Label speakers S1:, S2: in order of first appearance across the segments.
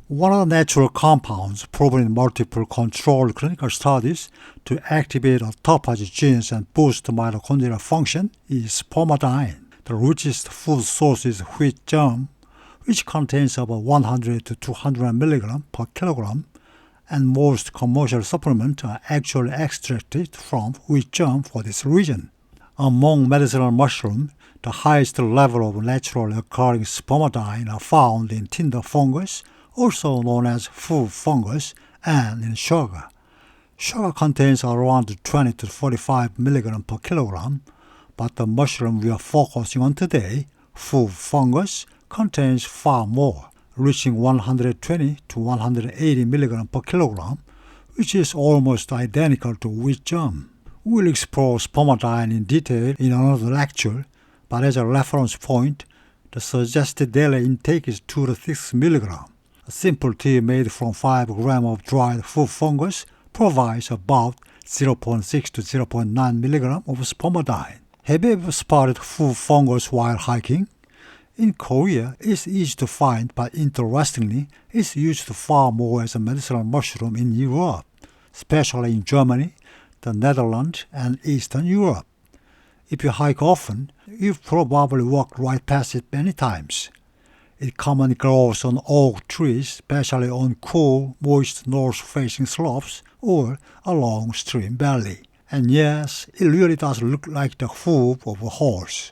S1: One of the natural compounds proven in multiple controlled clinical studies to activate autophagy genes and boost mitochondrial function is spermidine. The richest food source is wheat germ, which contains about 100 to 200 mg per kilogram, and most commercial supplements are actually extracted from wheat germ for this reason. Among medicinal mushrooms, the highest level of naturally occurring spermidine are found in tinder fungus, also known as hoof fungus, and in sugar. Sugar contains around 20 to 45 mg per kilogram, but the mushroom we are focusing on today, hoof fungus, contains far more, reaching 120 to 180 mg per kilogram, which is almost identical to wheat germ. We'll explore spermidine in detail in another lecture, but as a reference point, the suggested daily intake is 2 to 6 mg. A simple tea made from 5 grams of dried hoof fungus provides about 0.6 to 0.9 mg of spermidine. Have you ever spotted hoof fungus while hiking? In Korea, it's easy to find, but interestingly, it's used far more as a medicinal mushroom in Europe, especially in Germany, the Netherlands, and Eastern Europe. If you hike often, you've probably walked right past it many times. It commonly grows on oak trees, especially on cool, moist north-facing slopes or along stream valley. And yes, it really does look like the hoof of a horse.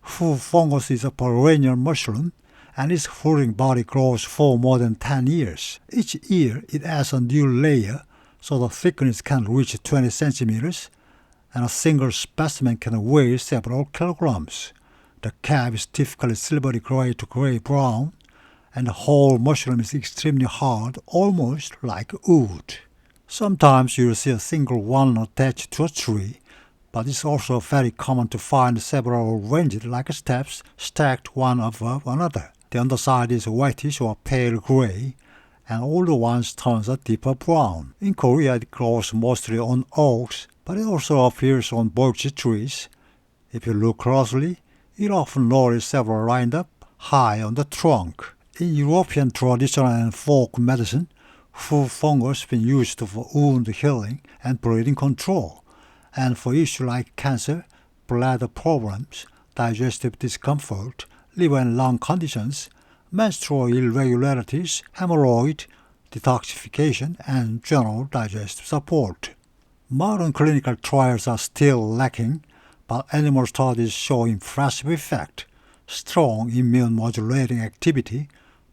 S1: Hoof fungus is a perennial mushroom, and its fruiting body grows for more than 10 years. Each year, it adds a new layer, so the thickness can reach 20 centimeters, and a single specimen can weigh several kilograms. The cap is typically silvery gray to gray-brown, and the whole mushroom is extremely hard, almost like wood. Sometimes you'll see a single one attached to a tree, but it's also very common to find several arranged like steps stacked one above another. The underside is whitish or pale gray, and older ones turn a deeper brown. In Korea, it grows mostly on oaks, but it also appears on birch trees. If you look closely, you'll often notice several lined up high on the trunk. In European traditional and folk medicine, hoof fungus has been used for wound healing and bleeding control, and for issues like cancer, bladder problems, digestive discomfort, liver and lung conditions, menstrual irregularities, hemorrhoid, detoxification, and general digestive support. Modern clinical trials are still lacking, but animal studies show impressive effect, strong immune modulating activity,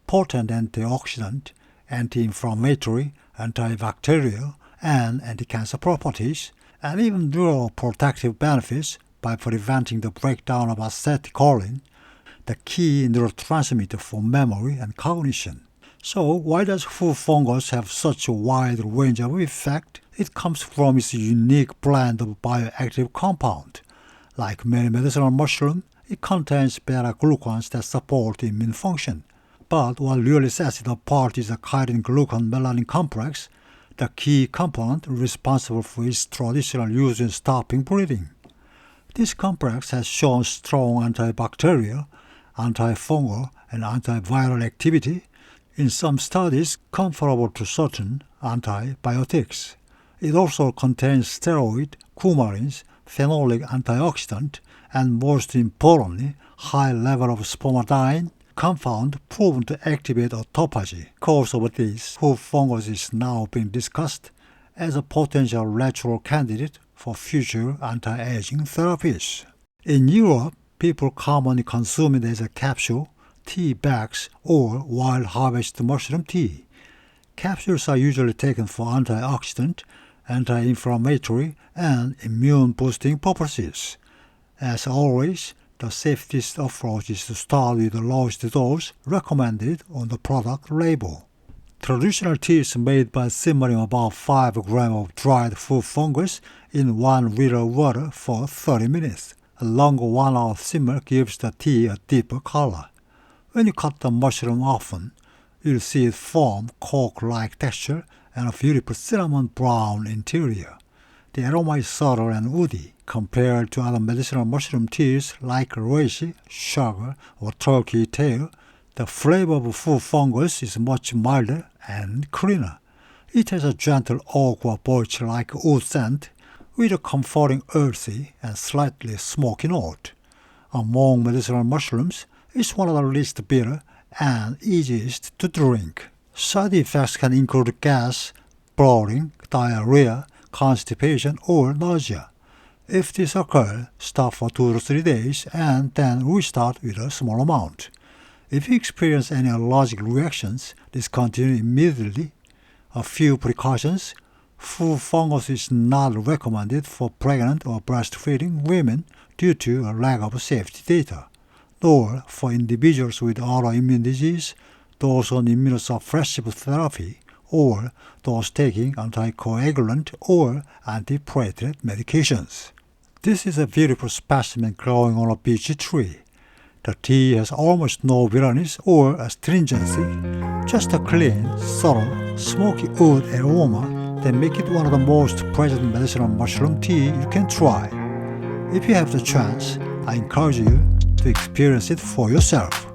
S1: potent antioxidant, anti-inflammatory, antibacterial, and anti-cancer properties, and even neuroprotective benefits by preventing the breakdown of acetylcholine, the key neurotransmitter for memory and cognition. So why does hoof fungus have such a wide range of effect? It comes from its unique blend of bioactive compound. Like many medicinal mushrooms, it contains beta-glucans that support immune function. But what really sets it apart is the chitin-glucan-melanin complex, the key component responsible for its traditional use in stopping bleeding. This complex has shown strong antibacterial, antifungal, and antiviral activity in some studies comparable to certain antibiotics. It also contains steroid, coumarins, phenolic antioxidant, and most importantly, high level of spermidine compound proven to activate autophagy. Because of this, hoof fungus is now being discussed as a potential natural candidate for future anti-aging therapies. In Europe, people commonly consume it as a capsule, tea bags, or wild harvest mushroom tea. Capsules are usually taken for antioxidant, anti-inflammatory, and immune-boosting purposes. As always, the safest approach is to start with the lowest dose recommended on the product label. Traditional tea is made by simmering about 5 grams of dried hoof fungus in 1 liter of water for 30 minutes. A longer 1-hour simmer gives the tea a deeper color. When you cut the mushroom often, you'll see it form cork-like texture and a beautiful cinnamon brown interior. The aroma is subtle and woody. Compared to other medicinal mushroom teas like reishi, sugar, or turkey tail, The flavor of Hoof Fungus is much milder and cleaner. It has a gentle oak or birch-like wood scent with a comforting earthy and slightly smoky note. Among medicinal mushrooms, it's one of the least bitter and easiest to drink. Side effects can include gas, bloating, diarrhea, constipation, or nausea. If this occurs, stop for 2 to 3 days and then restart with a small amount. If you experience any allergic reactions, discontinue immediately. A few precautions. Hoof fungus is not recommended for pregnant or breastfeeding women due to a lack of safety data, nor for individuals with autoimmune disease, those on immunosuppressive therapy, or those taking anticoagulant or antiplatelet medications. This is a beautiful specimen growing on a beech tree. The tea has almost no bitterness or astringency, just a clean, subtle, smoky wood aroma that make it one of the most pleasant medicinal mushroom tea you can try. If you have the chance, I encourage you to experience it for yourself.